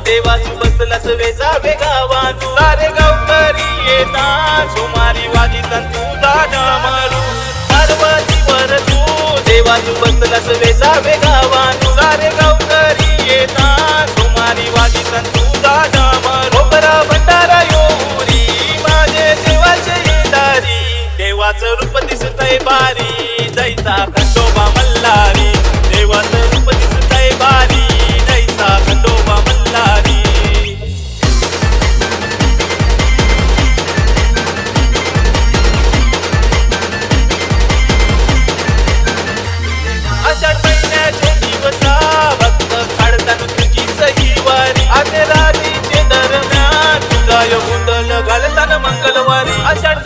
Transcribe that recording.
देवाची बसलास वेसावे गावानू सारे गावकरी येता सुमारी वाजिता तुझा डमरू पार्वतीवर तू देवाची बसलास वेसावे गावानू सारे गावकरी येता सुमारी वाजिता तुझा डमरू बरा भंडारा योरी माझे देवाचे दारी देवाचं रूप दिसतंय बारी जैसा खंडोबा मल्हारी देवाचं रूप दिसतंय बारी जैसा खंडोबा मल्हारी आषाढ महिन्याचे दिवसा भक्त काढताना तुझी सही वारी आते रात्रीचे दरम्यान तुझा योग गोंधळ घालताना मंगळवारी आषाढ